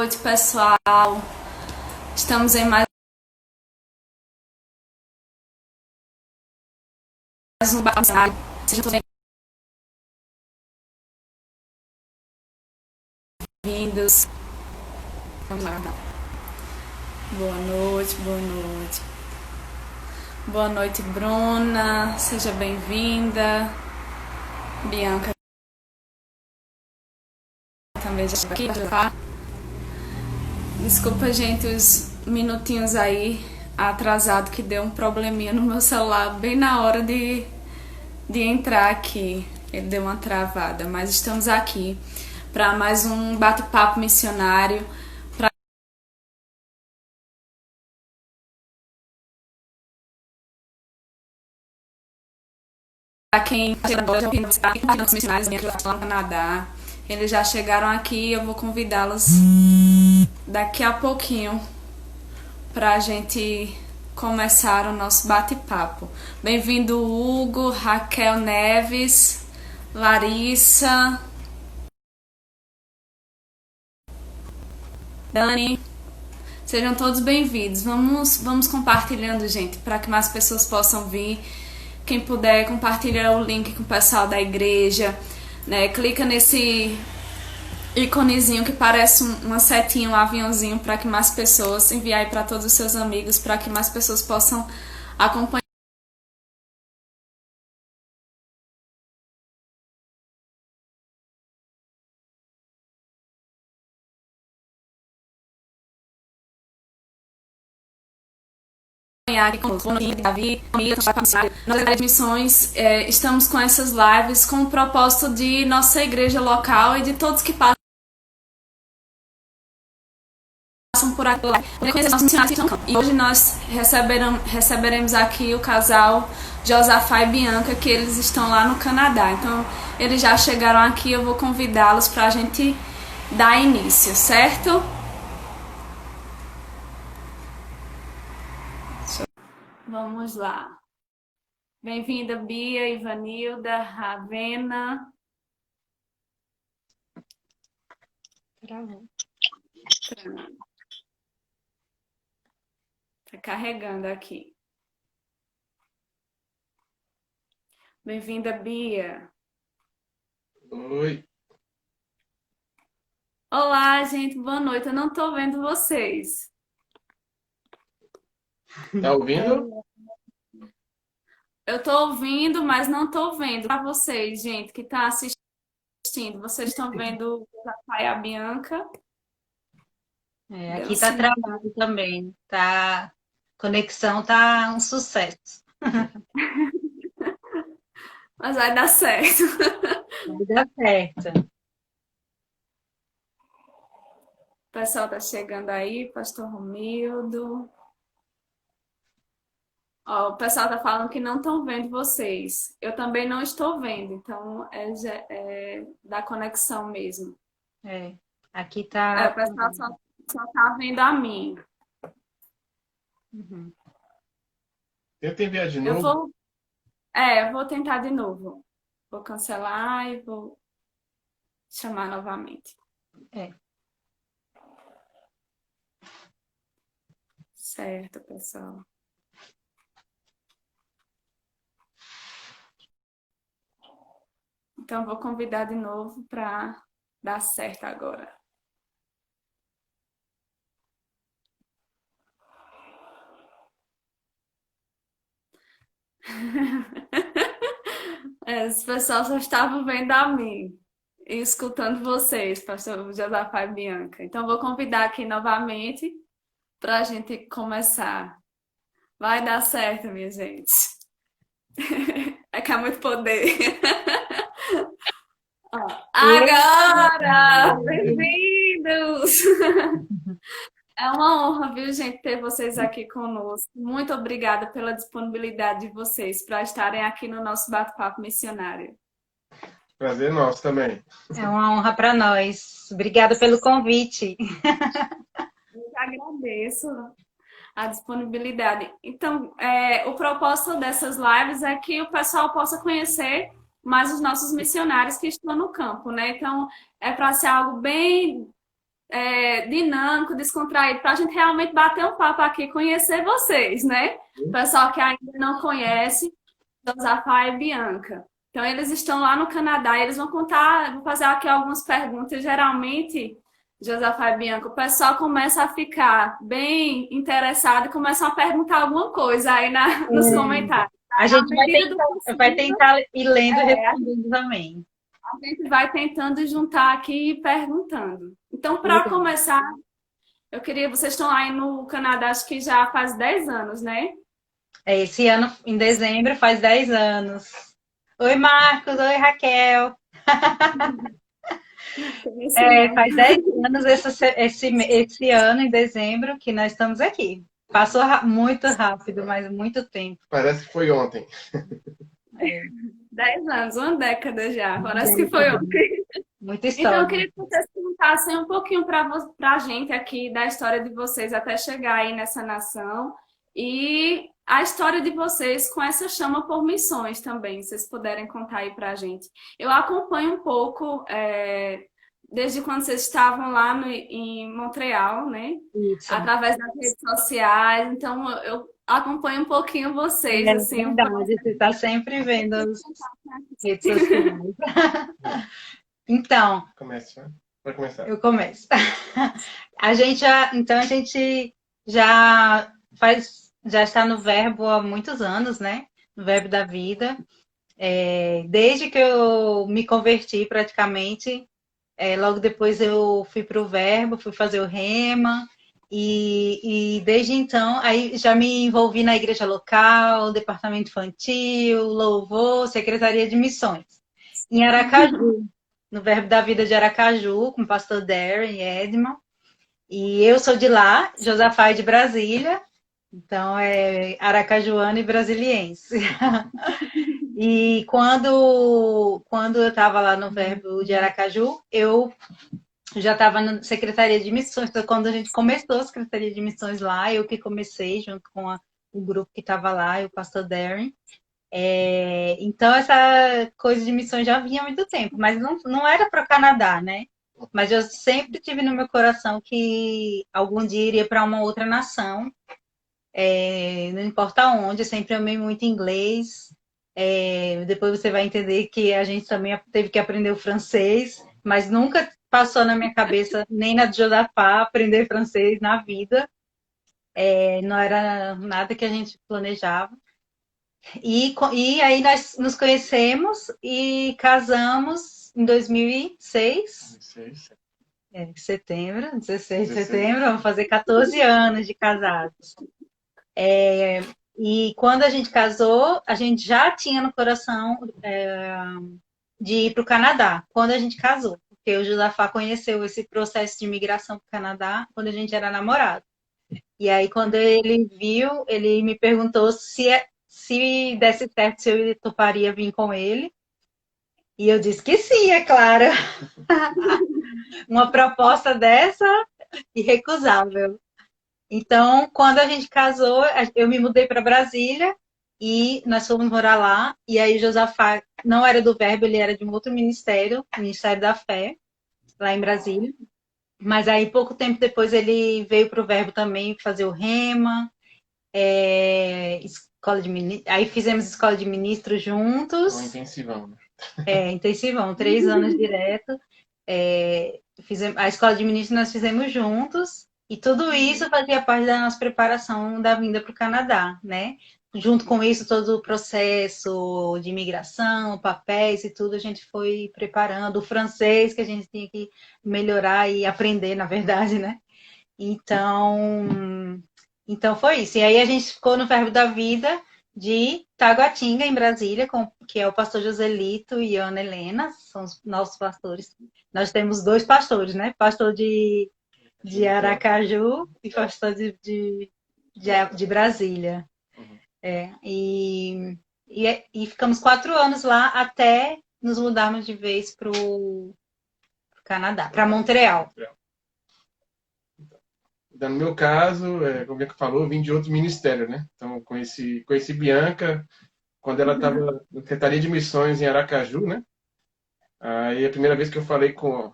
noite, pessoal. Estamos em mais um bate-papo. Sejam todos bem-vindos. Vamos lá. Boa noite, boa noite. Boa noite, Bruna. Seja bem-vinda. Bianca também já está aqui. Desculpa, gente, os minutinhos aí atrasado que deu um probleminha no meu celular bem na hora de entrar aqui. Ele deu uma travada, mas estamos aqui para mais um bate-papo missionário. Para quem os missionários lá no Canadá, eles já chegaram aqui. Eu vou convidá-los daqui a pouquinho para a gente começar o nosso bate-papo. Bem-vindo, Hugo, Raquel Neves, Larissa, Dani. Sejam todos bem-vindos. Vamos compartilhando, gente, para que mais pessoas possam vir. Quem puder, compartilha o link com o pessoal da igreja, né? Clica nesse iconezinho que parece uma setinha, um aviãozinho, para que mais pessoas enviar para todos os seus amigos, para que mais pessoas possam acompanhar. Davi, nas missões, estamos com essas lives com o propósito de nossa igreja local e de todos que passam por aqui conhecer nossos missionários que estão no campo. E hoje nós receberemos aqui o casal Josafá e Bianca, que eles estão lá no Canadá. Então, eles já chegaram aqui, eu vou convidá-los para a gente dar início, certo? Vamos lá. Bem-vinda, Bia, Ivanilda, Ravena. Tá carregando aqui. Bem-vinda, Bia. Oi. Olá, gente, boa noite. Eu não tô vendo vocês. Tá ouvindo? Eu tô ouvindo, mas não tô vendo. Para vocês, gente, que tá assistindo, vocês estão vendo a Pai e a Bianca? Aqui tá travado também. Tá, conexão tá um sucesso. Mas vai dar certo. Vai dar certo. O pessoal tá chegando aí, Pastor Romildo. Ó, o pessoal tá falando que não estão vendo vocês. Eu também não estou vendo, então é da conexão mesmo. Aqui tá. O pessoal só tá vendo a mim. Uhum. Tenta enviar de novo. Eu vou tentar de novo. Vou cancelar e vou chamar novamente. Certo, pessoal. Então, vou convidar de novo para dar certo agora. Esse pessoal só estava vendo a mim e escutando vocês, Pastor Josafá e Bianca. Então, vou convidar aqui novamente para a gente começar. Vai dar certo, minha gente. É que é muito poder. Agora! Bem-vindos! É uma honra, viu, gente, ter vocês aqui conosco. Muito obrigada pela disponibilidade de vocês para estarem aqui no nosso bate-papo missionário. Prazer nosso também. É uma honra para nós. Obrigada pelo convite. Eu que agradeço a disponibilidade. Então, o propósito dessas lives é que o pessoal possa conhecer mais os nossos missionários que estão no campo, né? Então, é para ser algo bem dinâmico, descontraído, para a gente realmente bater um papo aqui, conhecer vocês, né? O pessoal que ainda não conhece, Josafá e Bianca. Então, eles estão lá no Canadá e eles vão contar, vou fazer aqui algumas perguntas. Geralmente, Josafá e Bianca, o pessoal começa a ficar bem interessado e começa a perguntar alguma coisa aí nos comentários. A gente vai tentar ir lendo e é, respondendo também. a gente vai tentando juntar aqui e perguntando. Então, para começar, vocês estão aí no Canadá, acho que já faz 10 anos, né? Esse ano, em dezembro, faz 10 anos. Oi, Marcos. Oi, Raquel. Faz 10 anos esse ano, em dezembro, que nós estamos aqui. Passou muito rápido, mas muito tempo. Parece que foi ontem. 10 anos, uma década já. Parece que foi ontem. Muita história. Então, eu queria que vocês contassem um pouquinho para a gente aqui da história de vocês até chegar aí nessa nação e a história de vocês com essa chama por missões também, se vocês puderem contar aí para a gente. Eu acompanho um pouco desde quando vocês estavam lá em Montreal, né? Isso. Através das redes sociais. Então, eu acompanho um pouquinho vocês. Assim, verdade, você está sempre vendo as redes sociais. Então, Vai começar. Eu começo. A gente já está no Verbo há muitos anos, né? No Verbo da Vida. Desde que eu me converti praticamente, logo depois eu fui para o Verbo, fui fazer o Rema. E desde então, aí já me envolvi na igreja local, departamento infantil, louvor, secretaria de missões. Em Aracaju, no Verbo da Vida de Aracaju, com o pastor Darren e Edman. E eu sou de lá, Josafá é de Brasília, então é aracajuana e brasiliense. E quando eu estava lá no Verbo de Aracaju, eu já estava na Secretaria de Missões. Então, quando a gente começou a Secretaria de Missões lá, eu que comecei junto com o grupo que estava lá, e o pastor Darren. Então, essa coisa de missões já vinha há muito tempo, mas não era para o Canadá, né? Mas eu sempre tive no meu coração que algum dia iria para uma outra nação, não importa onde, eu sempre amei muito inglês. Depois você vai entender que a gente também teve que aprender o francês, mas nunca passou na minha cabeça, nem na de Josafá, aprender francês na vida. Não era nada que a gente planejava. E aí nós nos conhecemos e casamos em 2006. 16. Setembro, 16 de setembro, vamos fazer 14 anos de casados. E quando a gente casou, a gente já tinha no coração de ir para o Canadá, quando a gente casou. Porque o Josafá conheceu esse processo de imigração para o Canadá quando a gente era namorado. E aí, quando ele viu, ele me perguntou se desse certo, se eu toparia vir com ele. E eu disse que sim, é claro. Uma proposta dessa, irrecusável. Então, quando a gente casou, eu me mudei para Brasília e nós fomos morar lá. E aí, Josafá não era do Verbo, ele era de um outro ministério, o Ministério da Fé, lá em Brasília. Mas aí, pouco tempo depois, ele veio para o Verbo também fazer o Rema, aí fizemos escola de ministro juntos. Um intensivão, né? Intensivão, 3 anos direto. A escola de ministro nós fizemos juntos. E tudo isso fazia parte da nossa preparação da vinda para o Canadá, né? Junto com isso, todo o processo de imigração, papéis e tudo, a gente foi preparando. O francês, que a gente tinha que melhorar e aprender, na verdade, né? Então foi isso. E aí a gente ficou no Verbo da Vida de Taguatinga, em Brasília, que é o pastor Joselito e Ana Helena, são os nossos pastores. Nós temos 2 pastores, né? Pastor de Aracaju e pastor de Brasília. E ficamos 4 anos lá até nos mudarmos de vez para o Canadá, para Montreal. No meu caso, como a Bianca falou, eu vim de outro ministério, né? Então, conheci Bianca quando ela estava na Secretaria de Missões em Aracaju, né? Aí, a primeira vez que eu falei com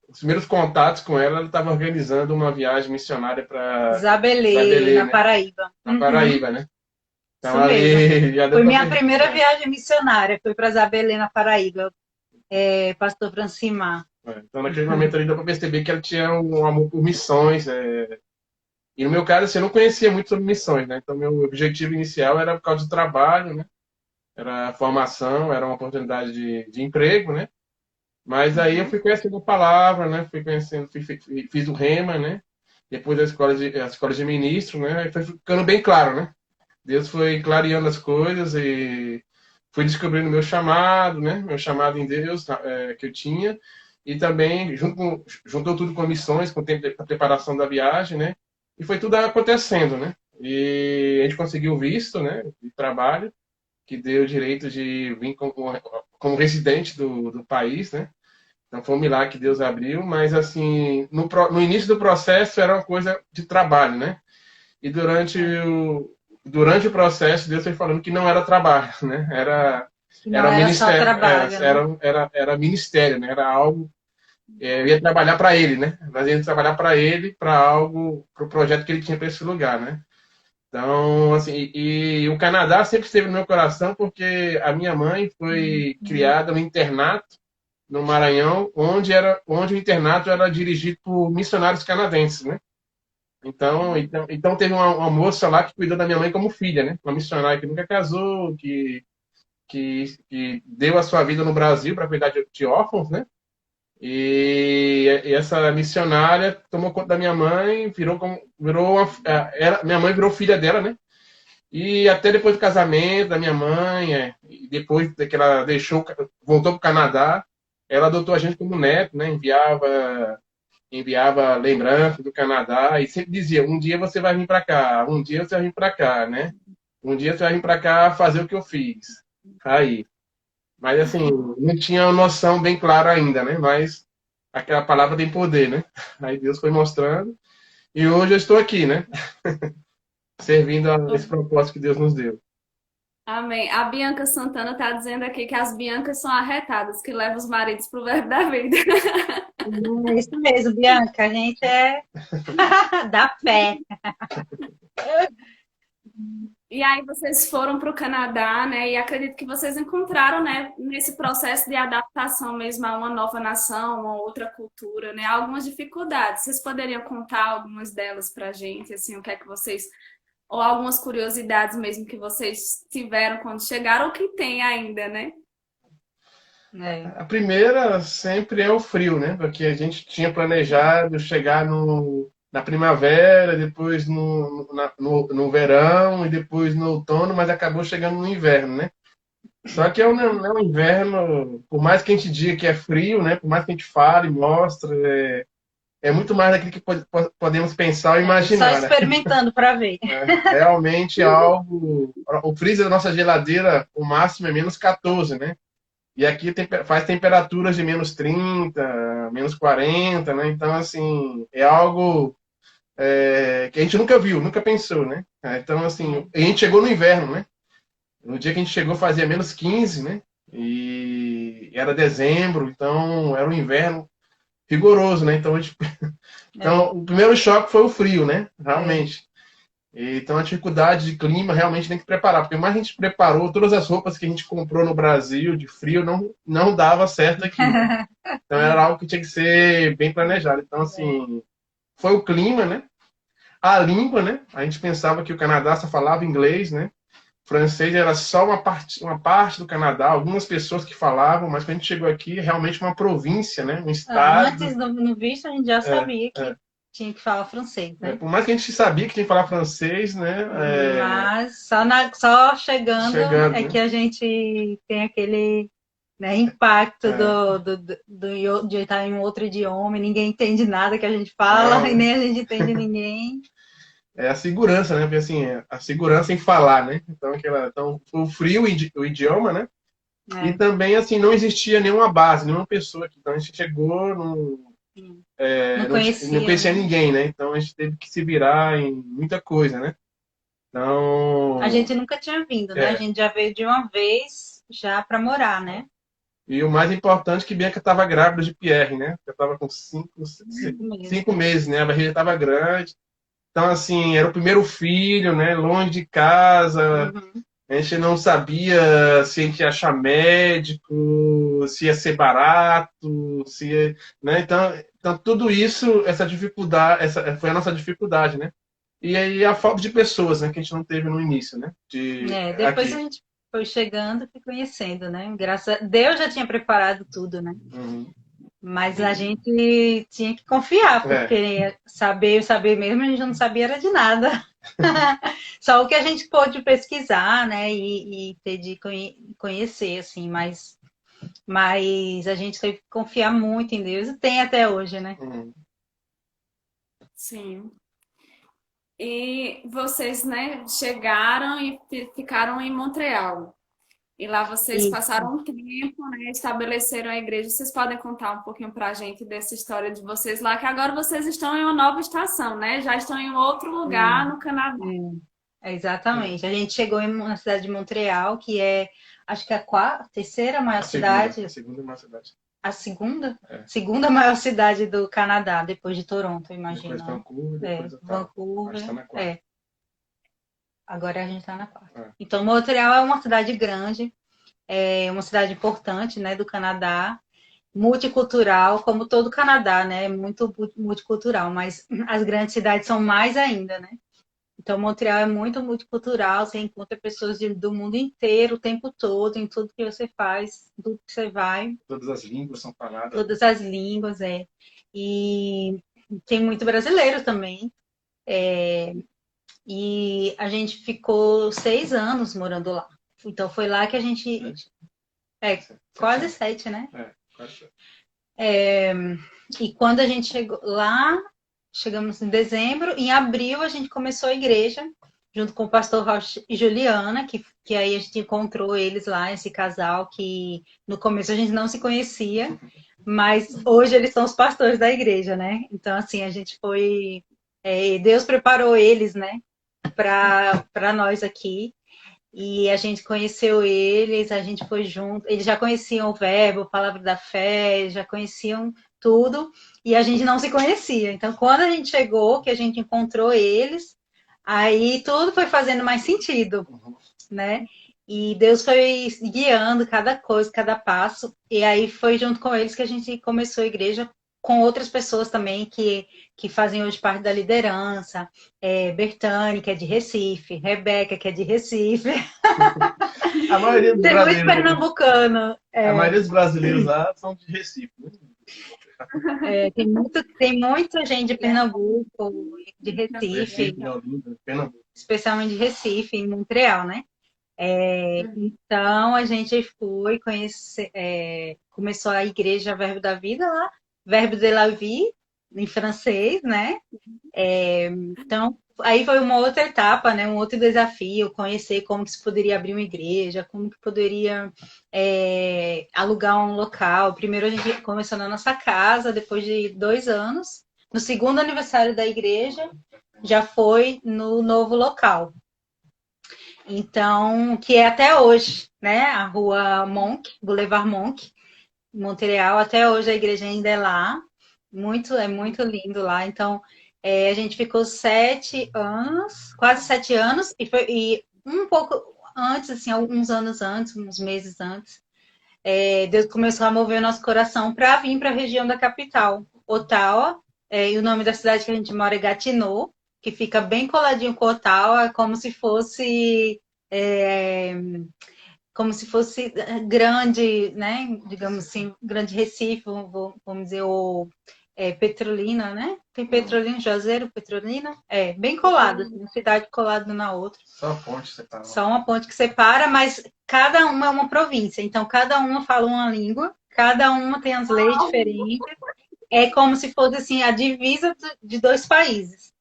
os primeiros contatos com ela, ela estava organizando uma viagem missionária para Zabelê, Zabelê, na né? Paraíba. Na Paraíba, né? Então Isso mesmo. ali já deu Foi para minha ver. primeira viagem missionária, foi para Zabelê, na Paraíba, pastor Francimar. Então naquele momento ali deu para perceber que ela tinha um amor por missões. E no meu caso, assim, eu não conhecia muito sobre missões, né? Então meu objetivo inicial era por causa do trabalho, né? Era formação, era uma oportunidade de emprego, né? Mas aí eu fui conhecendo a palavra, né? Fui conhecendo, fiz o Rema, né? Depois a escola de ministro, né? Aí foi ficando bem claro, né? Deus foi clareando as coisas e fui descobrindo meu chamado, né? Meu chamado em Deus que eu tinha. E também juntou tudo com missões, com o tempo da preparação da viagem, né? E foi tudo acontecendo, né? E a gente conseguiu o visto, né? De trabalho, que deu o direito de vir como residente do país, né? Então foi um milagre que Deus abriu, mas assim, no início do processo era uma coisa de trabalho, né? E durante o processo, Deus foi falando que não era trabalho, né? Não Era era só ministério, trabalho, né? era ministério, né? Era algo, eu ia trabalhar para ele, né? Nós íamos trabalhar para ele, para algo, para o projeto que ele tinha para esse lugar, né? Então, assim, e o Canadá sempre esteve no meu coração porque a minha mãe foi criada no internato no Maranhão, onde o internato era dirigido por missionários canadenses, né? Então teve uma moça lá que cuidou da minha mãe como filha, né? Uma missionária que nunca casou, que deu a sua vida no Brasil para cuidar de órfãos, né? E essa missionária tomou conta da minha mãe, minha mãe virou filha dela, né? E até depois do casamento da minha mãe, e depois que ela voltou para o Canadá, ela adotou a gente como neto, né? Enviava lembranças do Canadá e sempre dizia: um dia você vai vir para cá, um dia você vai vir para cá, né? Um dia você vai vir para cá fazer o que eu fiz. Aí. Mas assim, não tinha uma noção bem clara ainda, né? Mas aquela palavra tem poder, né? Aí Deus foi mostrando e hoje eu estou aqui, né? Servindo a esse propósito que Deus nos deu. Amém. A Bianca Santana está dizendo aqui que as Biancas são arretadas, que levam os maridos pro verbo da vida. É isso mesmo, Bianca. A gente é da fé. E aí vocês foram para o Canadá, né? E acredito que vocês encontraram, né, nesse processo de adaptação mesmo a uma nova nação, uma outra cultura, né? Algumas dificuldades. Vocês poderiam contar algumas delas para a gente, assim, o que é que vocês, ou algumas curiosidades mesmo que vocês tiveram quando chegaram ou que tem ainda, né? A primeira sempre é o frio, né? Porque a gente tinha planejado chegar na primavera, depois no verão e depois no outono, mas acabou chegando no inverno, né? Só que é um inverno, por mais que a gente diga que é frio, né? Por mais que a gente fale, mostre, é muito mais daquilo que podemos pensar ou Só imaginar, né? experimentando para ver. Realmente é algo. O freezer da nossa geladeira, o máximo é -14, né? E aqui faz temperaturas de -30, -40, né? Então, assim, é algo que a gente nunca viu, nunca pensou, né? Então, assim, a gente chegou no inverno, né? No dia que a gente chegou fazia -15, né? E era dezembro, então era um inverno rigoroso, né? Então, o primeiro choque foi o frio, né? Realmente. Então, a dificuldade de clima realmente tem que preparar, porque mais a gente preparou, todas as roupas que a gente comprou no Brasil de frio não dava certo aqui. Então, era algo que tinha que ser bem planejado. Então, assim, foi o clima, né? A língua, né? A gente pensava que o Canadá só falava inglês, né? O francês era só uma parte do Canadá, algumas pessoas que falavam, mas quando a gente chegou aqui, é realmente uma província, né? Um estado. Antes, no visto, a gente já sabia que tinha que falar francês, né? Por mais que a gente sabia que tinha que falar francês, né? Mas só chegando é né? que a gente tem aquele, né, impacto de estar em um outro idioma, e ninguém entende nada que a gente fala, e nem a gente entende ninguém. É a segurança, né? Porque assim, a segurança em falar, né? Então o frio, o idioma, né? E também, assim, não existia nenhuma base, nenhuma pessoa aqui. Então a gente chegou, não conhecia ninguém, né? Então a gente teve que se virar em muita coisa, né? Então. A gente nunca tinha vindo, né? A gente já veio de uma vez já para morar, né? E o mais importante é que Bianca estava grávida de Pierre, né? Eu estava com 5 meses, né? A barriga estava grande. Então, assim, era o primeiro filho, né? Longe de casa. Uhum. A gente não sabia se a gente ia achar médico, se ia ser barato, se ia, né? Então, tudo isso, essa dificuldade, essa foi a nossa dificuldade, né? E aí a falta de pessoas, né? Que a gente não teve no início, né? Depois a Aqui. gente foi chegando e conhecendo, né? Graças a Deus já tinha preparado tudo, né? Uhum. Mas a gente tinha que confiar, É. porque saber mesmo a gente não sabia era de nada. Só o que a gente pôde pesquisar, né? E ter de conhecer, assim, mas a gente teve que confiar muito em Deus e tem até hoje, né? Uhum. Sim. E vocês, né, chegaram e ficaram em Montreal. E lá vocês E passaram um tempo, né, estabeleceram a igreja. Vocês podem contar um pouquinho pra gente dessa história de vocês lá, que agora vocês estão em uma nova estação, né? Já estão em outro lugar no Canadá. exatamente. A gente chegou em uma cidade de Montreal, que é, acho que é terceira maior cidade, A segunda maior cidade. a segunda? É. Segunda maior cidade do Canadá, depois de Toronto, Depois imagina. Vancouver, depois Ottawa. Vancouver. Acho que tá na quarta. Agora a gente está na quarta. É. Então, Montreal é uma cidade grande, é uma cidade importante, né, do Canadá, multicultural, como todo o Canadá, né, é muito multicultural, mas as grandes cidades são mais ainda, né? Então, Montreal é muito multicultural, você encontra pessoas do mundo inteiro o tempo todo, em tudo que você faz, em tudo que você vai. Todas as línguas são faladas. Todas as línguas, E tem muito brasileiro também. E a gente ficou 6 anos morando lá. Então, foi lá que a gente... quase 7, né? Quase. E quando a gente chegou lá, chegamos em dezembro, em abril a gente começou a igreja, junto com o pastor Rocha e Juliana, que aí a gente encontrou eles lá, esse casal, que no começo a gente não se conhecia, mas hoje eles são os pastores da igreja, né? Então, assim, a gente foi... Deus preparou eles, né, para nós aqui. E a gente conheceu eles, a gente foi junto. Eles já conheciam o Verbo, a Palavra da Fé, já conheciam tudo, e a gente não se conhecia. Então, quando a gente chegou, que a gente encontrou eles, aí tudo foi fazendo mais sentido, né? E Deus foi guiando cada coisa, cada passo, e aí foi junto com eles que a gente começou a igreja, com outras pessoas também que fazem hoje parte da liderança, Bertane, que é de Recife, Rebeca, que é de Recife. A maioria dos Tem muito brasileiros, pernambucano. a maioria dos brasileiros lá são de Recife. Tem muita gente de Pernambuco, de Recife, Pernambuco. especialmente de Recife, em Montreal, né? Então a gente foi conhecer, começou a igreja Verbo da Vida lá, Verbo de la Vie, em francês, né? Então, aí foi uma outra etapa, né? Um outro desafio, conhecer como que se poderia abrir uma igreja, como que poderia alugar um local. Primeiro a gente começou na nossa casa, depois de 2 anos. No segundo aniversário da igreja, já foi no novo local. Então, que é até hoje, né? A rua Monk, Boulevard Monk, em Montreal, até hoje a igreja ainda é lá. É muito lindo lá. Então, a gente ficou 7 anos, quase 7 anos, e um pouco antes, assim, alguns anos antes, uns meses antes, Deus começou a mover o nosso coração para vir para a região da capital, Ottawa, e o nome da cidade que a gente mora é Gatineau, que fica bem coladinho com Ottawa, como se fosse grande, né? Digamos assim, grande Recife, vamos dizer, ou Petrolina, né? Tem Petrolina, Juazeiro, Petrolina, bem colado, assim, uma cidade colada na outra. Só a ponte separa. Só uma ponte que separa, mas cada uma é uma província, então cada uma fala uma língua, cada uma tem as leis diferentes. É como se fosse assim a divisa de 2 países,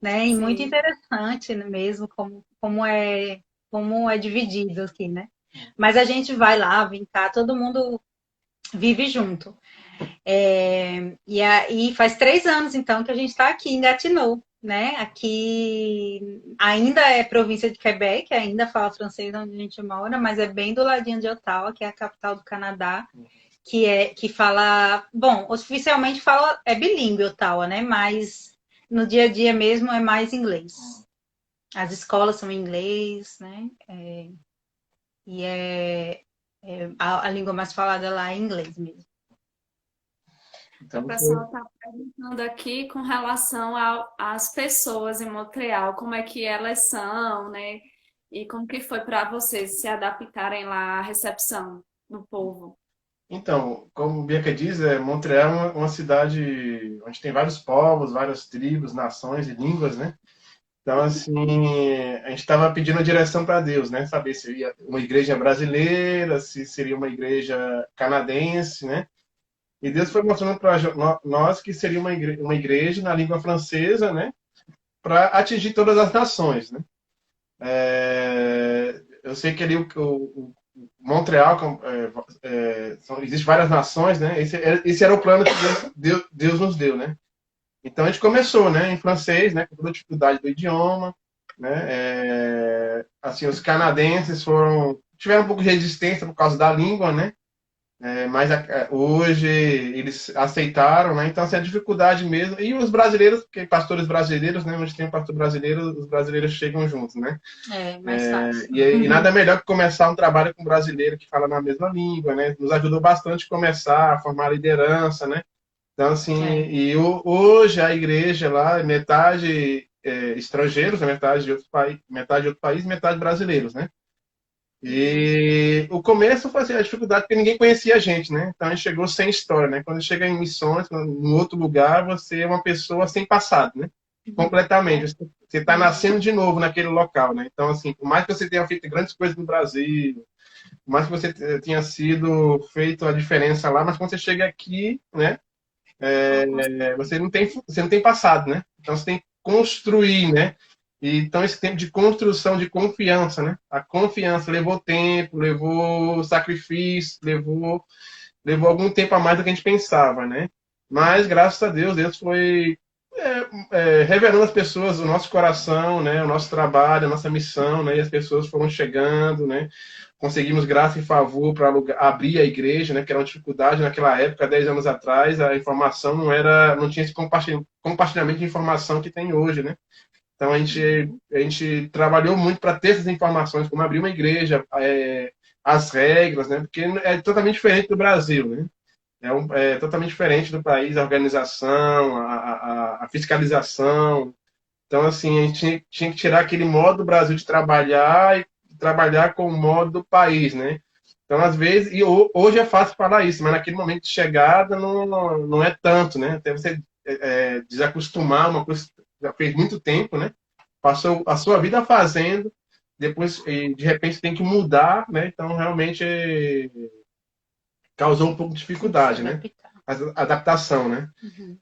né? E muito interessante mesmo como é dividido aqui, né? Mas a gente vai lá, vem cá, todo mundo vive junto. E aí faz 3 anos, então, que a gente está aqui em Gatineau. né? Aqui ainda é província de Quebec, ainda fala francês onde a gente mora, mas é bem do ladinho de Ottawa, que é a capital do Canadá, que fala, bom, oficialmente fala é bilíngue Ottawa, né? Mas no dia a dia mesmo é mais inglês. As escolas são em inglês, né? E a língua mais falada lá é inglês mesmo. O Então, pessoal está perguntando aqui com relação às pessoas em Montreal, como é que elas são, né? E como que foi para vocês se adaptarem lá à recepção do povo? então, como Bianca diz, Montreal é uma cidade onde tem vários povos, várias tribos, nações e línguas, né? Então, assim, a gente estava pedindo a direção para Deus, né? Saber se seria uma igreja brasileira, se seria uma igreja canadense, né? E Deus foi mostrando para nós que seria uma igreja na língua francesa, né? Para atingir todas as nações, né? Eu sei que ali o Montreal, existe várias nações, né? Esse era o plano que Deus nos deu, né? Então a gente começou, né, em francês, né, com toda a dificuldade do idioma, né? Assim, os canadenses tiveram um pouco de resistência por causa da língua, né? Mas hoje eles aceitaram, né? Então, assim, a dificuldade mesmo. E os brasileiros, porque pastores brasileiros, né? Onde tem um pastor brasileiro, os brasileiros chegam juntos, né? É mais fácil. E nada melhor que começar um trabalho com um brasileiro que fala na mesma língua, né? Nos ajudou bastante a começar a formar liderança, né? Então, assim, hoje a igreja lá é metade estrangeiros, né? Metade de outro país, metade brasileiros, né? E o começo foi assim, a dificuldade porque ninguém conhecia a gente, né? Então a gente chegou sem história, né? Quando chega em missões, em outro lugar, você é uma pessoa sem passado, né? Completamente. Você está nascendo de novo naquele local, né? Então, assim, por mais que você tenha feito grandes coisas no Brasil, por mais que você tenha sido feito a diferença lá, mas quando você chega aqui, né? Você não tem passado, né? Então você tem que construir, né? E, então esse tempo de construção, de confiança, né? A confiança levou tempo, levou sacrifício, levou algum tempo a mais do que a gente pensava, né? Mas graças a Deus, Deus foi revelando às pessoas o nosso coração, né? O nosso trabalho, a nossa missão, né? E as pessoas foram chegando, né? Conseguimos graça e favor para abrir a igreja, né? Que era uma dificuldade naquela época, 10 anos atrás, a informação não tinha esse compartilhamento de informação que tem hoje, né? Então a gente trabalhou muito para ter essas informações, como abrir uma igreja, as regras, né? Porque é totalmente diferente do Brasil, né? É totalmente diferente do país, a organização, a fiscalização. Então, assim, a gente tinha que tirar aquele modo do Brasil de trabalhar e trabalhar com o modo do país, né? Então, às vezes, e hoje é fácil falar isso, mas naquele momento de chegada não é tanto, né? Até você desacostumar uma coisa que já fez muito tempo, né? Passou a sua vida fazendo, depois, de repente, tem que mudar, né? Então, realmente, causou um pouco de dificuldade, né? Adaptação, né? Uhum.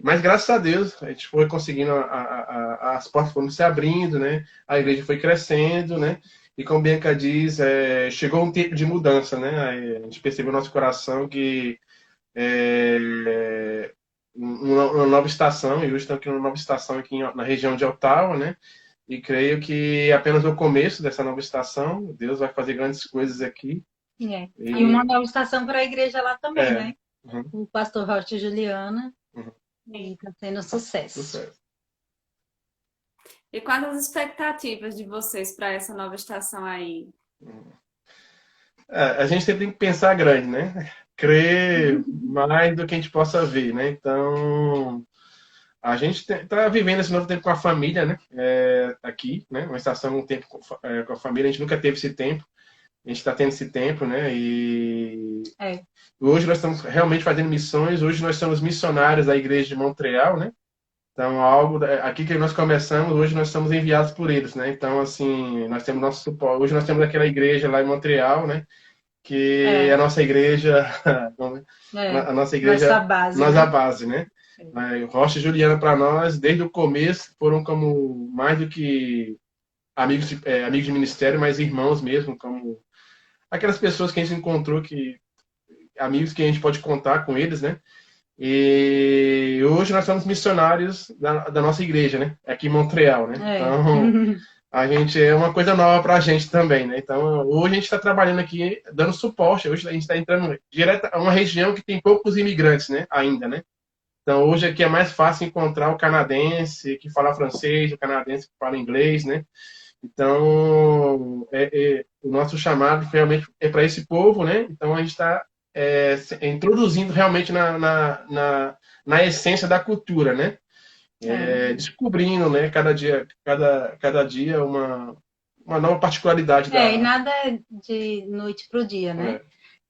Mas graças a Deus a gente foi conseguindo, as portas foram se abrindo, né? A igreja foi crescendo, né? E como Bianca diz, chegou um tempo de mudança, né? A gente percebeu no nosso coração que uma nova estação, e hoje estamos aqui numa nova estação aqui na região de Ottawa, né? E creio que apenas o começo dessa nova estação, Deus vai fazer grandes coisas aqui. E uma nova estação para a igreja lá também, né? Uhum. O pastor Rocha e Juliana. Uhum. E está tendo sucesso. E quais as expectativas de vocês para essa nova estação aí? A gente sempre tem que pensar grande, né? Crer mais do que a gente possa ver, né? Então, a gente está vivendo esse novo tempo com a família, né? Aqui, né? Uma estação, um tempo com a família, a gente nunca teve esse tempo. A gente está tendo esse tempo, né? E hoje nós estamos realmente fazendo missões. Hoje nós somos missionários da Igreja de Montreal, né? Então, aqui que nós começamos, hoje nós somos enviados por eles, né? Então, assim, nós temos nosso suporte. Hoje nós temos aquela igreja lá em Montreal, né? Que é a nossa igreja, a nossa igreja, nossa base, né? Rocha e Juliana, para nós, desde o começo, foram como mais do que amigos de ministério, mas irmãos mesmo, como aquelas pessoas que a gente encontrou, amigos que a gente pode contar com eles, né? E hoje nós somos missionários da nossa igreja, né? Aqui em Montreal, né? É. Então, a gente é uma coisa nova para a gente também, né? Então, hoje a gente está trabalhando aqui, dando suporte. Hoje a gente está entrando direto a uma região que tem poucos imigrantes, né? Ainda, né? Então, hoje aqui é mais fácil encontrar o canadense que fala francês, o canadense que fala inglês, né? Então, o nosso chamado realmente é para esse povo, né? Então, a gente está introduzindo realmente na essência da cultura, né? Descobrindo, né? Cada dia uma nova particularidade E da... nada de noite pro dia, né? É,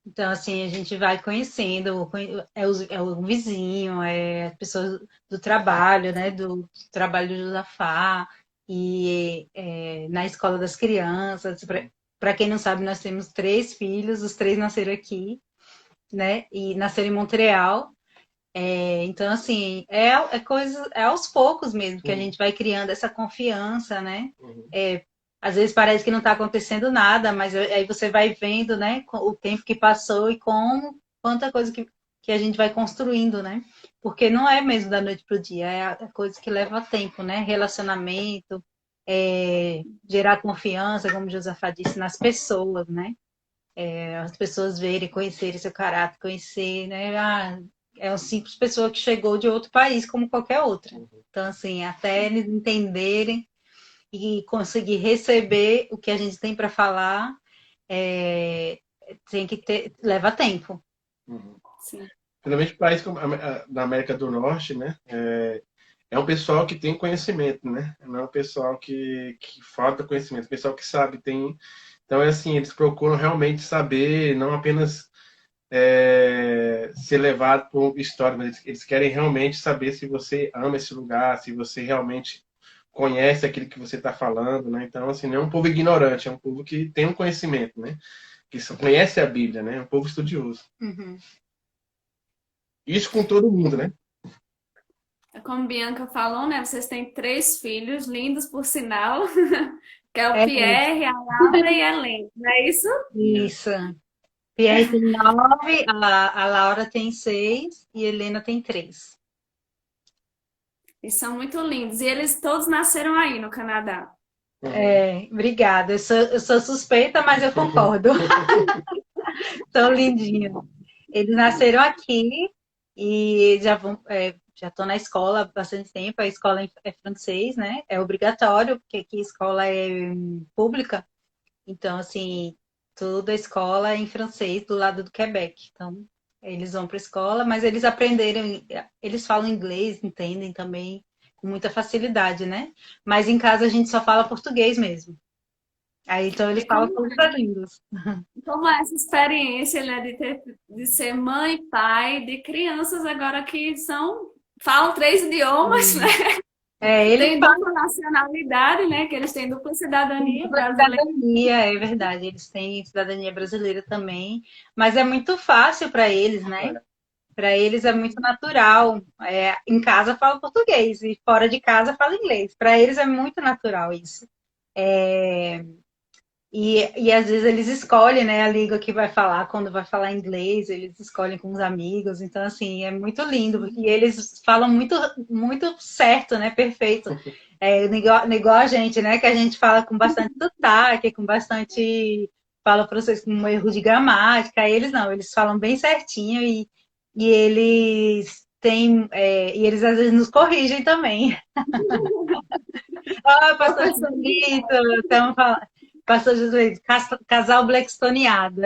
Então, assim, a gente vai conhecendo, é o vizinho, é as pessoas do trabalho, né? Do trabalho do Josafá, e na escola das crianças. Para quem não sabe, nós temos 3 filhos, os 3 nasceram aqui, né? E nasceram em Montreal. Então, assim, é aos poucos mesmo que a gente vai criando essa confiança, né? Às vezes parece que não está acontecendo nada, mas aí você vai vendo, né, o tempo que passou e quanta coisa que a gente vai construindo, né? Porque não é mesmo da noite para o dia, é a coisa que leva tempo, né? Relacionamento, gerar confiança, como o Josafá disse, nas pessoas, né? As pessoas verem, conhecerem seu caráter, conhecer, né? É uma simples pessoa que chegou de outro país, como qualquer outra. Então, assim, até eles entenderem e conseguir receber o que a gente tem para falar, tem que ter, leva tempo. Sim. Principalmente país como da América do Norte, né? É um pessoal que tem conhecimento, né? Não é um pessoal que falta conhecimento, é um pessoal que sabe, tem. Então, é assim, eles procuram realmente saber, não apenas ser levado por história, mas eles querem realmente saber se você ama esse lugar, se você realmente conhece aquilo que você está falando, né? Então, assim, não é um povo ignorante, é um povo que tem um conhecimento, né? Que conhece a Bíblia, né? É um povo estudioso. Uhum. Isso com todo mundo, né? Como Bianca falou, né? Vocês têm 3 filhos, lindos por sinal, que é o É Pierre, a Laura e a Helena, não é isso? isso. Pierre tem 9, a Laura tem 6 e a Helena tem 3. E são muito lindos. E eles todos nasceram aí no Canadá. Obrigada. Eu sou suspeita, mas eu concordo. Tão lindinho. Eles nasceram aqui e já estão na escola há bastante tempo. A escola é francês, né? É obrigatório, porque aqui a escola é pública. Então, assim, toda a escola é em francês do lado do Quebec. Então, eles vão para a escola, mas eles aprenderam, eles falam inglês, entendem também com muita facilidade, né? Mas em casa a gente só fala português mesmo. Aí, então, eles E falam todas as línguas. como é essa experiência, né, de ser mãe e pai de crianças agora que falam 3 idiomas, né? Eles Tem dupla nacionalidade, né? Que eles têm dupla cidadania dupla brasileira. cidadania, é verdade. Eles têm cidadania brasileira também, mas é muito fácil para eles, né? Para eles é muito natural. Em casa fala português e fora de casa fala inglês. Para eles é muito natural isso. E às vezes eles escolhem, né, a língua que vai falar, quando vai falar inglês, eles escolhem com os amigos. Então, assim, é muito lindo. E eles falam muito, muito certo, né? Perfeito. Igual a gente, né? Que a gente fala com bastante sotaque, com bastante. Fala para vocês com um erro de gramática. Eles não, eles falam bem certinho e eles têm. E eles às vezes nos corrigem também. Pastor Joselito, estamos falando. Pastor Joselito, casal blackstoneado.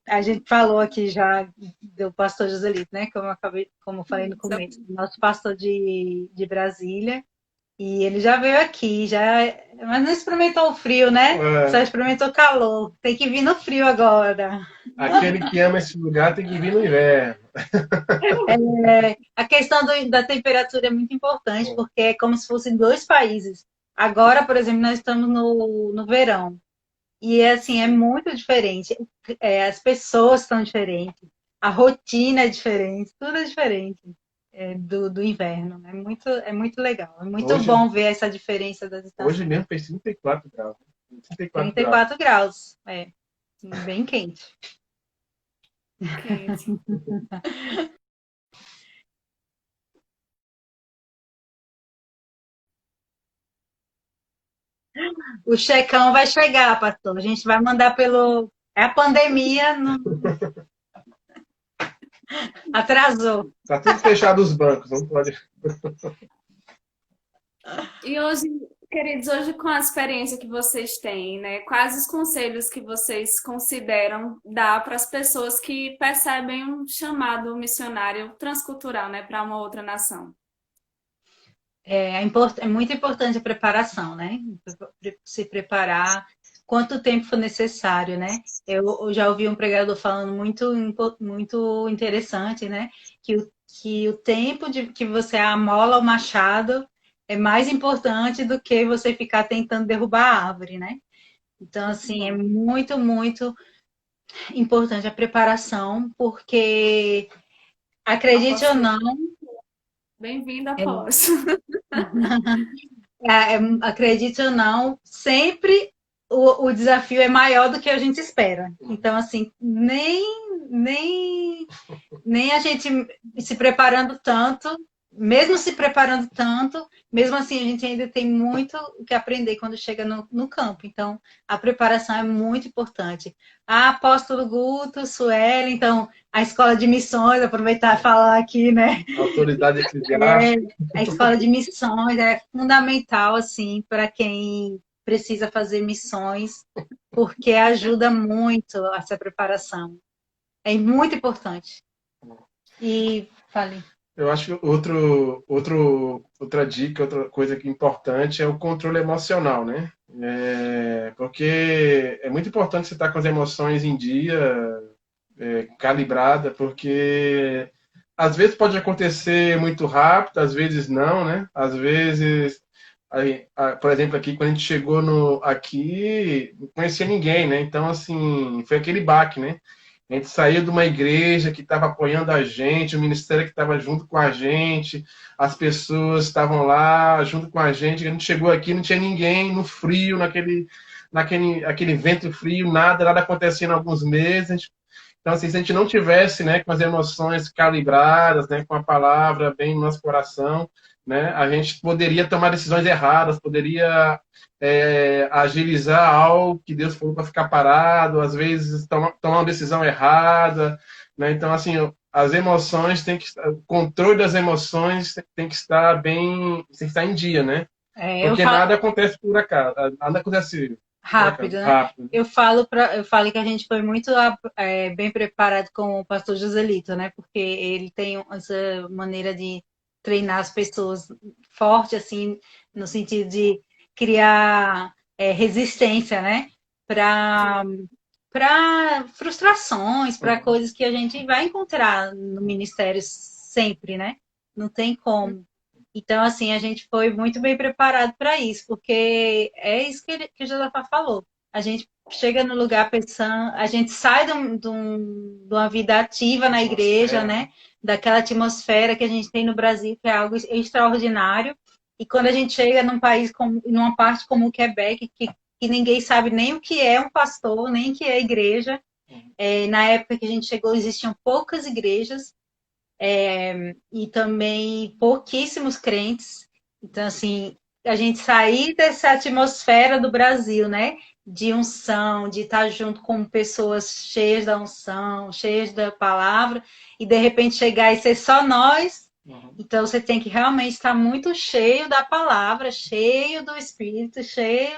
A gente falou aqui já do pastor Joselito, né? Como eu falei no começo, nosso pastor de Brasília. E ele já veio aqui, mas não experimentou o frio, né? Só experimentou o calor. Tem que vir no frio agora. Aquele que ama esse lugar tem que vir no inverno. A questão da temperatura é muito importante, porque é como se fossem 2 países. Agora, por exemplo, nós estamos no verão. E assim, é muito diferente. As pessoas são diferentes, a rotina é diferente, tudo é diferente do inverno. É muito legal. É muito bom ver essa diferença das estações. Hoje mesmo fez 34 graus. 34 graus. Bem quente. Quente. O checão vai chegar, pastor. A gente vai mandar pelo. É a pandemia, não atrasou. Tá tudo fechado os bancos, não pode. E hoje, queridos, hoje com a experiência que vocês têm, né? Quais os conselhos que vocês consideram dar para as pessoas que percebem um chamado missionário transcultural, né, para uma outra nação? É muito importante a preparação, né? Se preparar quanto tempo for necessário, né? Eu já ouvi um pregador falando muito interessante, né? Que o tempo que você amola o machado é mais importante do que você ficar tentando derrubar a árvore, né? Então, Muito assim, é bom. muito, muito importante a preparação, porque, acredite ou Apóstolo, não, bem-vindo, é, apóstolo. acredite ou não, sempre o desafio é maior do que a gente espera. Então, assim, nem a gente se preparando tanto, mesmo se preparando tanto, mesmo assim a gente ainda tem muito o que aprender quando chega no campo. Então, a preparação é muito importante. Apóstolo Guto, Sueli, então, a escola de missões, aproveitar e falar aqui, né? Autoridade É, eclesiástica. a escola de missões é fundamental, assim, para quem precisa fazer missões, porque ajuda muito essa preparação. É muito importante. E falei. Eu acho que outra dica, outra coisa que é importante é o controle emocional, né? Porque é muito importante você estar com as emoções em dia, calibrada, porque às vezes pode acontecer muito rápido, às vezes não, né? Às vezes, por exemplo, aqui, quando a gente chegou aqui, não conhecia ninguém, né? Então, assim, foi aquele baque, né? A gente saiu de uma igreja que estava apoiando a gente, o ministério que estava junto com a gente, as pessoas estavam lá junto com a gente. A gente chegou aqui, não tinha ninguém, no frio, aquele vento frio, nada acontecendo há alguns meses. Então, assim, se a gente não tivesse, né, com as emoções calibradas, né, com a palavra bem no nosso coração, né, a gente poderia tomar decisões erradas, poderia agilizar algo que Deus falou para ficar parado, às vezes tomar uma decisão errada, né? Então, assim, as emoções o controle das emoções tem que estar bem, tem que estar em dia, né? Eu Porque falo nada acontece por acaso, nada acontece por rápido, acaso, né? rápido. Eu falo que a gente foi muito bem preparado com o pastor Joselito, né? Porque ele tem essa maneira de treinar as pessoas forte, assim, no sentido de criar resistência, né? Para frustrações, para Uhum. coisas que a gente vai encontrar no ministério sempre, né? Não tem como. Então, assim, a gente foi muito bem preparado para isso, porque é isso que o Josafá falou. A gente chega no lugar pensando, a gente sai de uma vida ativa na igreja, Atmosfera, né? né? Daquela atmosfera que a gente tem no Brasil, que é algo extraordinário. E quando a gente chega num país como, numa parte como o Quebec, que ninguém sabe nem o que é um pastor, nem o que é igreja. Na época que a gente chegou, existiam poucas igrejas, e também pouquíssimos crentes. Então, assim, a gente sair dessa atmosfera do Brasil, né? De unção, de estar junto com pessoas cheias da unção, cheias da palavra, e de repente chegar e ser só nós. Uhum. Então, você tem que realmente estar muito cheio da palavra, cheio do Espírito, cheio,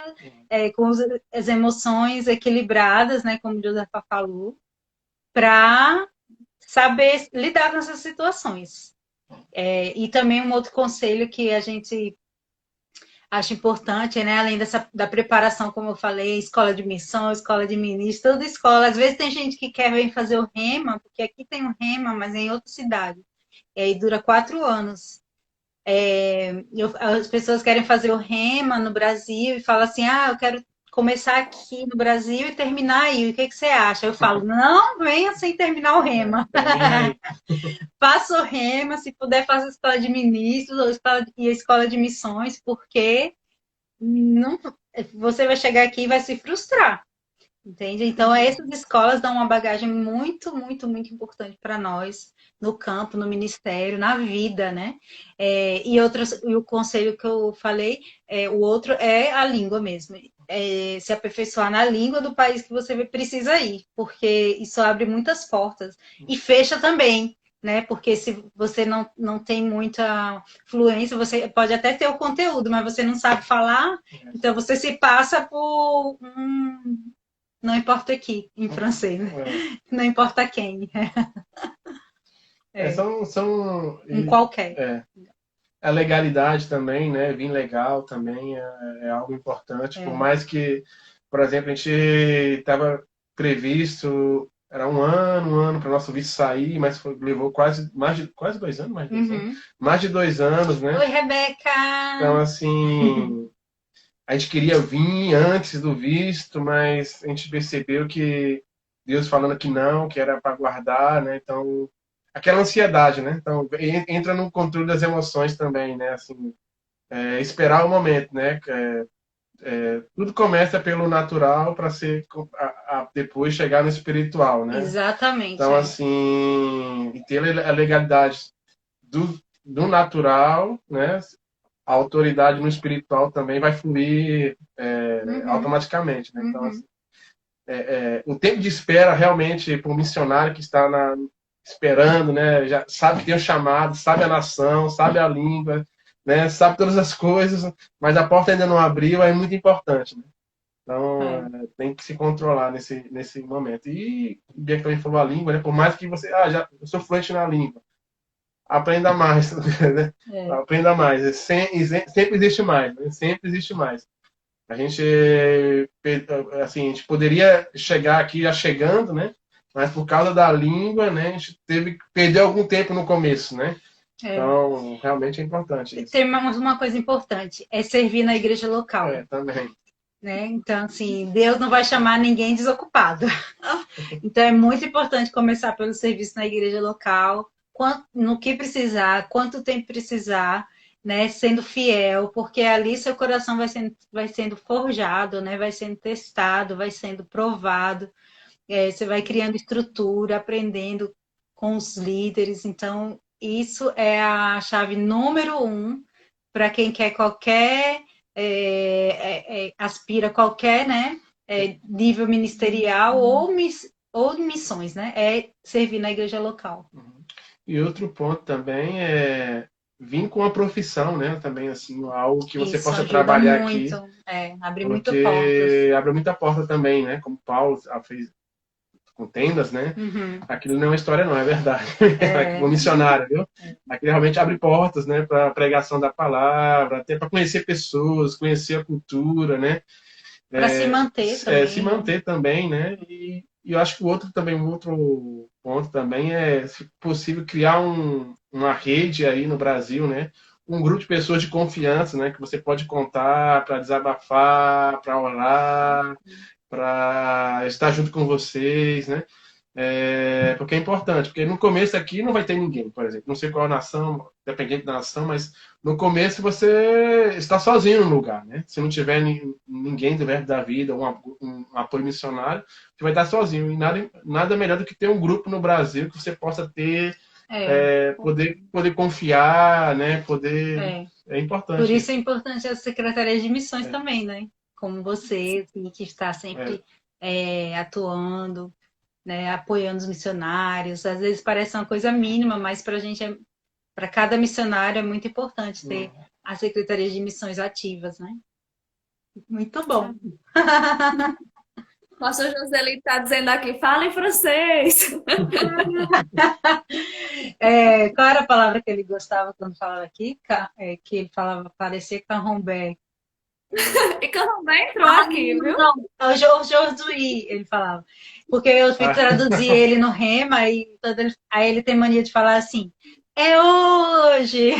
com as emoções equilibradas, né? Como o Josafá falou, para saber lidar com essas situações. E também um outro conselho que a gente acha importante, né? Além da preparação, como eu falei, escola de missão, escola de ministro, toda escola. Às vezes tem gente que quer vir fazer o rema, porque aqui tem o rema, mas é em outra cidade. E dura 4 anos. As pessoas querem fazer o rema no Brasil e falam assim, eu quero começar aqui no Brasil e terminar aí. O que você acha? Eu falo, não venha sem terminar o rema. Termina aí. Faça o rema, se puder, faça a escola de ministros e a escola de missões, porque não, você vai chegar aqui e vai se frustrar. Entende? Então, essas escolas dão uma bagagem muito, muito, muito importante para nós, no campo, no ministério, na vida, né? E o conselho que eu falei, o outro é a língua mesmo. Se aperfeiçoar na língua do país que você precisa ir, porque isso abre muitas portas. E fecha também, né? Porque se você não tem muita fluência, você pode até ter o conteúdo, mas você não sabe falar, então você se passa por não importa aqui, em francês, né? Não importa quem. Em qualquer. A legalidade também, né? Vir legal também é algo importante. Por mais que, por exemplo, a gente estava previsto, era um ano para o nosso visto sair, mas levou quase 2 anos, mais de 2 anos, né? Oi, Rebeca! Então, assim, a gente queria vir antes do visto, mas a gente percebeu que Deus falando que não, que era para guardar, né? Então, aquela ansiedade, né? Então, entra no controle das emoções também, né? Assim, esperar o momento, né? Tudo começa pelo natural para ser depois chegar no espiritual, né? Exatamente. Então, assim, e ter a legalidade do natural, né? A autoridade no espiritual também vai fluir automaticamente, né? Então, assim, o tempo de espera realmente para um missionário que está esperando, né? Já sabe que tem o chamado, sabe a nação, sabe a língua, né? Sabe todas as coisas, mas a porta ainda não abriu, é muito importante, né? Então, tem que se controlar nesse momento. E o Bianca também falou a língua, né? Por mais que você, eu sou fluente na língua, aprenda mais, né? Aprenda mais. Sempre existe mais, né? Sempre existe mais. A gente poderia chegar aqui já chegando, né? Mas por causa da língua, né? A gente teve que perder algum tempo no começo, né? Então, realmente é importante isso. Tem uma coisa importante, é servir na igreja local. Também. Né? Então, assim, Deus não vai chamar ninguém desocupado. Então, é muito importante começar pelo serviço na igreja local, no que precisar, quanto tempo precisar, né? Sendo fiel, porque ali seu coração vai sendo forjado, né? Vai sendo testado, vai sendo provado. Você vai criando estrutura, aprendendo com os líderes. Então, isso é a chave número 1 para quem quer aspira qualquer, né, nível ministerial ou missões, né? É servir na igreja local. E outro ponto também é vir com a profissão, né? Também, assim, algo que você possa trabalhar muito, aqui. Abre muita porta. Abre muita porta também, né? Como Paulo fez com tendas, né? Aquilo não é uma história, não, é verdade. Como missionário, viu? Aquilo realmente abre portas, né? Para a pregação da palavra, até para conhecer pessoas, conhecer a cultura, né? Para se manter também. Se manter também, né? E eu acho que um outro ponto também é, se possível, criar uma rede aí no Brasil, né? Um grupo de pessoas de confiança, né? Que você pode contar para desabafar, para orar, para estar junto com vocês, né? Porque é importante, porque no começo aqui não vai ter ninguém, por exemplo, não sei qual nação, dependente da nação, mas no começo você está sozinho no lugar, né? Se não tiver ninguém do Verbo da Vida, um apoio missionário, você vai estar sozinho, e nada melhor do que ter um grupo no Brasil que você possa ter, poder confiar, né? É importante. Por isso é importante a Secretaria de Missões também, né? Como você, assim, que está sempre atuando, né, apoiando os missionários. Às vezes parece uma coisa mínima, mas para a gente, para cada missionário é muito importante ter a Secretaria de Missões ativas, né? Muito bom. O pastor Joseli está dizendo aqui, fala em francês. Qual era a palavra que ele gostava quando falava aqui? Que ele falava, parecia Carrombé. E Carrombé entrou aqui, viu? Não, aujourd'hui, ele falava. Porque eu fui traduzir ele no Rema, aí ele tem mania de falar assim, é hoje!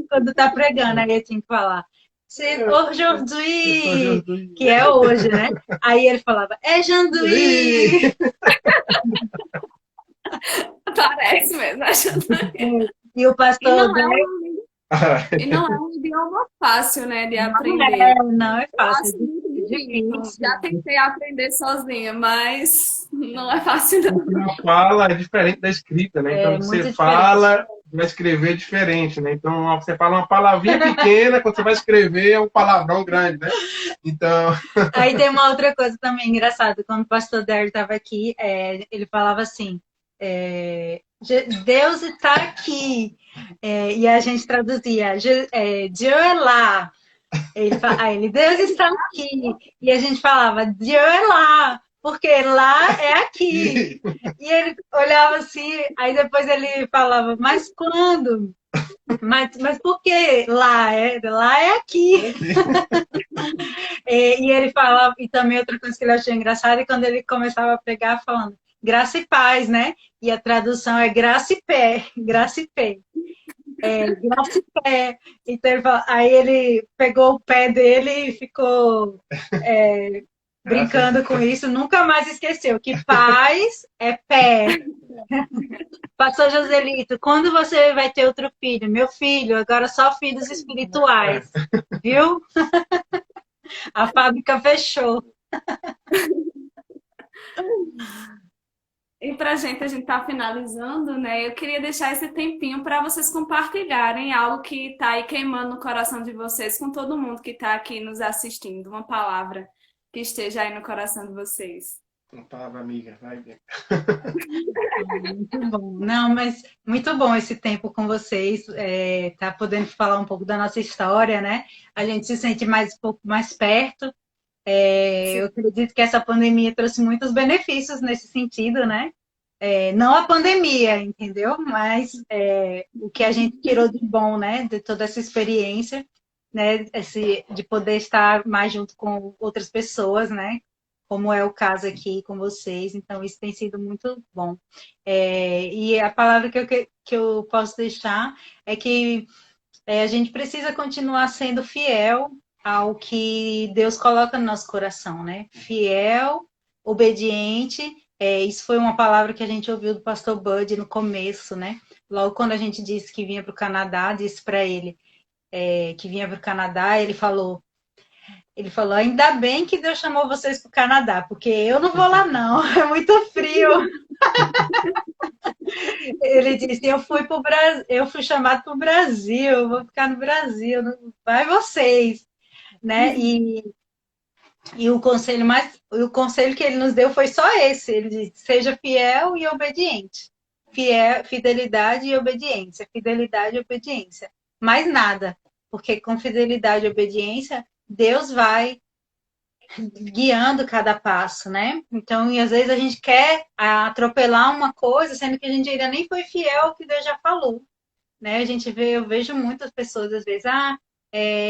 Quando tá pregando, aí ele tinha que falar, c'est aujourd'hui, que é hoje, né? Aí ele falava, é janduí! Parece mesmo, é janduí. E o pastor... E não é um idioma fácil, né, de aprender. Não é fácil. pouquinho. difícil. Já tentei aprender sozinha, mas não é fácil não. A fala é diferente da escrita, né? Então, É muito você diferente. fala, vai escrever diferente, né? Então, você fala uma palavrinha pequena, quando você vai escrever é um palavrão grande, né? Então, Aí tem uma outra coisa também engraçada. Quando o pastor Dário estava aqui, ele falava assim, Deus está aqui. E a gente traduzia, Dieu é lá. Aí ele, Deus está aqui. E a gente falava, Dieu é lá. Porque lá é aqui. E ele olhava assim, aí depois ele falava, mas quando? Mas por que lá? Lá é aqui. E ele falava, e também outra coisa que ele achou engraçada é quando ele começava a pregar falando graça e paz, né? E a tradução é graça e pé, graça e pé. Graça e pé. Então aí ele pegou o pé dele e ficou brincando com isso, nunca mais esqueceu que paz é pé. Pastor Joselito, quando você vai ter outro filho? Meu filho, agora só filhos espirituais, viu? A fábrica fechou. E pra gente, a gente tá finalizando, né? Eu queria deixar esse tempinho para vocês compartilharem algo que tá aí queimando no coração de vocês com todo mundo que tá aqui nos assistindo. Uma palavra que esteja aí no coração de vocês. uma palavra amiga, vai ver. Muito bom. Não, mas muito bom esse tempo com vocês, tá podendo falar um pouco da nossa história, né? A gente se sente um pouco mais perto. Eu acredito que essa pandemia trouxe muitos benefícios nesse sentido, né? Não a pandemia, entendeu? Mas o que a gente tirou de bom, né? De toda essa experiência, né? De poder estar mais junto com outras pessoas, né? Como é o caso aqui com vocês. Então, isso tem sido muito bom. E a palavra que eu posso deixar é que a gente precisa continuar sendo fiel ao que Deus coloca no nosso coração, né? Fiel, obediente. Isso foi uma palavra que a gente ouviu do pastor Bud no começo, né? Logo quando a gente disse que vinha para o Canadá, disse para ele que vinha para o Canadá, ele falou, ainda bem que Deus chamou vocês para o Canadá, porque eu não vou lá não, é muito frio. Ele disse, eu fui chamado para o Brasil, eu vou ficar no Brasil, vai vocês, né? E o conselho que ele nos deu foi só esse, ele disse, seja fiel e obediente. Fidelidade e obediência, fidelidade e obediência. Mais nada, porque com fidelidade e obediência, Deus vai guiando cada passo, né? Então, e às vezes a gente quer atropelar uma coisa, sendo que a gente ainda nem foi fiel ao que Deus já falou, né? Eu vejo muitas pessoas às vezes,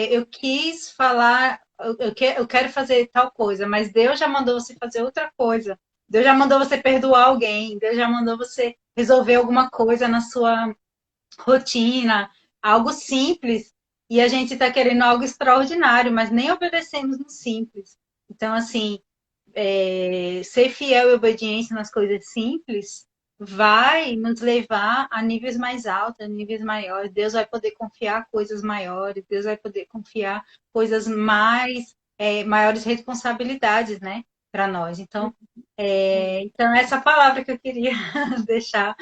eu quis falar, eu quero fazer tal coisa, mas Deus já mandou você fazer outra coisa. Deus já mandou você perdoar alguém, Deus já mandou você resolver alguma coisa na sua rotina, algo simples, e a gente está querendo algo extraordinário, mas nem obedecemos no simples. Então, assim, ser fiel e obediente nas coisas simples vai nos levar a níveis mais altos, a níveis maiores. Deus vai poder confiar coisas maiores, Deus vai poder confiar coisas maiores responsabilidades, né, para nós. Então, essa palavra que eu queria deixar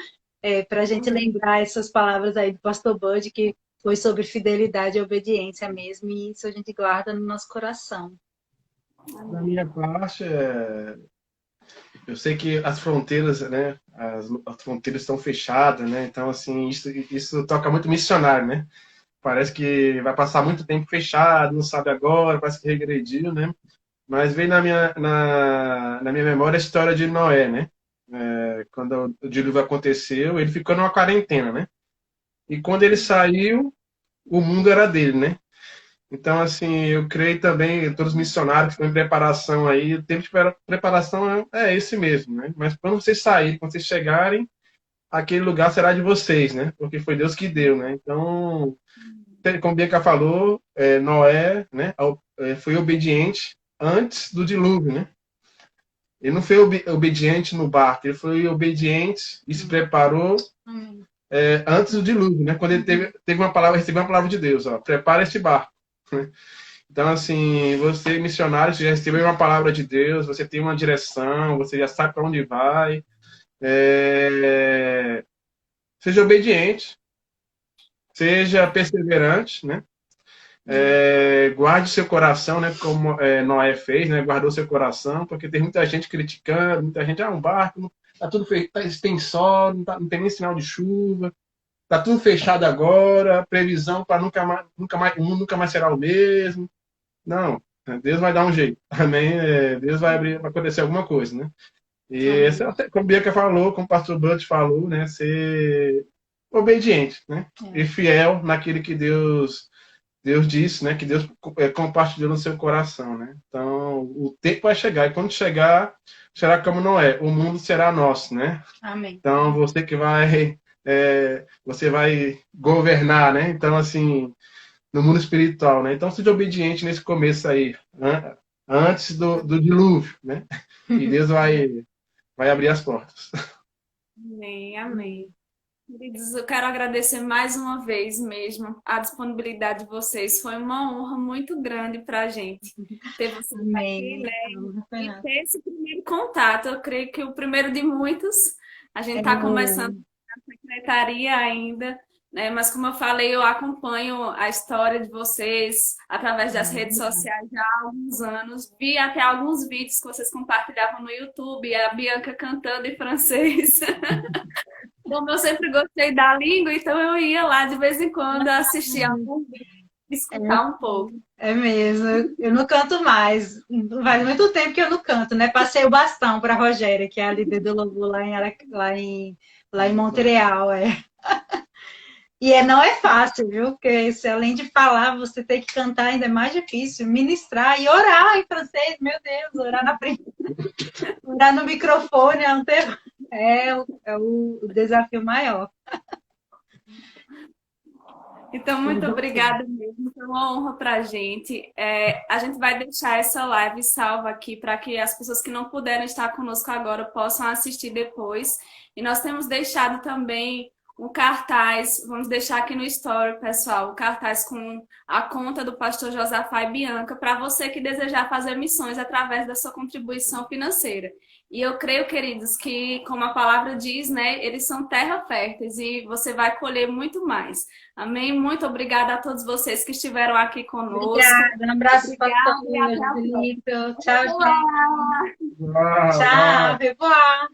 para a gente lembrar essas palavras aí do pastor Bud, que foi sobre fidelidade e obediência mesmo, e isso a gente guarda no nosso coração. Da minha parte, eu sei que as fronteiras, né, as fronteiras estão fechadas, né, então, assim, isso toca muito missionário, né, parece que vai passar muito tempo fechado, não sabe agora, parece que regrediu, né, mas veio na minha memória a história de Noé, né, quando o dilúvio aconteceu, ele ficou numa quarentena, né, e quando ele saiu, o mundo era dele, né. Então, assim, eu creio também, todos os missionários que estão em preparação aí, o tempo de preparação é esse mesmo, né? Mas quando vocês saírem, quando vocês chegarem, aquele lugar será de vocês, né? Porque foi Deus que deu, né? Então, como Bianca falou, Noé, né, foi obediente antes do dilúvio, né? Ele não foi obediente no barco, ele foi obediente e se preparou antes do dilúvio, né? Quando ele teve uma palavra, recebeu uma palavra de Deus, ó, prepara este barco. Então, assim, você, missionário, você já recebeu uma palavra de Deus, você tem uma direção, você já sabe para onde vai. É, seja obediente, seja perseverante, né? Guarde seu coração, né? Como Noé fez, né? Guardou seu coração, porque tem muita gente criticando, muita gente, um barco, tá tudo feito, tem sol, não tem nem sinal de chuva, tá tudo fechado agora, previsão para o mundo nunca mais será o mesmo. Não, Deus vai dar um jeito. Amém? Deus vai abrir, vai acontecer alguma coisa, né? E essa, como a Bianca falou, como o pastor Butch falou, né? Ser obediente, né? E fiel naquilo que Deus disse, né? Que Deus compartilhou no seu coração, né? Então, o tempo vai chegar. E quando chegar, será como não é. O mundo será nosso, né? Amém. Então, você vai governar, né? Então, assim, no mundo espiritual, né? Então, seja obediente nesse começo aí, né? Antes do dilúvio, né? E Deus vai abrir as portas. Amém, amém. Queridos, eu quero agradecer mais uma vez mesmo a disponibilidade de vocês. Foi uma honra muito grande para a gente ter vocês aqui, Amém. né? E ter esse primeiro contato. Eu creio que o primeiro de muitos. A gente está começando na secretaria ainda, né? Mas como eu falei, eu acompanho a história de vocês através das redes sociais já há alguns anos. Vi até alguns vídeos que vocês compartilhavam no YouTube, a Bianca cantando em francês. Como eu sempre gostei da língua, então eu ia lá de vez em quando assistir algum vídeo, escutar um pouco. É mesmo, eu não canto mais. Faz muito tempo que eu não canto, né? Passei o bastão para a Rogéria, que é a líder do louvor lá em Montreal. E não é fácil, viu? Porque além de falar, você tem que cantar, ainda é mais difícil. Ministrar e orar em francês, meu Deus, orar na frente, orar no microfone é um terror. É o desafio maior. Então, muito obrigada mesmo, foi uma honra para a gente. A gente vai deixar essa live salva aqui para que as pessoas que não puderam estar conosco agora possam assistir depois. E nós temos deixado também um cartaz, vamos deixar aqui no Story, pessoal, o cartaz com a conta do pastor Josafá e Bianca, para você que desejar fazer missões através da sua contribuição financeira. E eu creio, queridos, que, como a palavra diz, né, eles são terra férteis e você vai colher muito mais. Amém? Muito obrigada a todos vocês que estiveram aqui conosco. Obrigada, um abraço para todos. Tchau, gente. Tchau, revoir.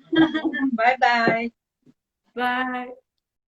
Bye, bye. Bye.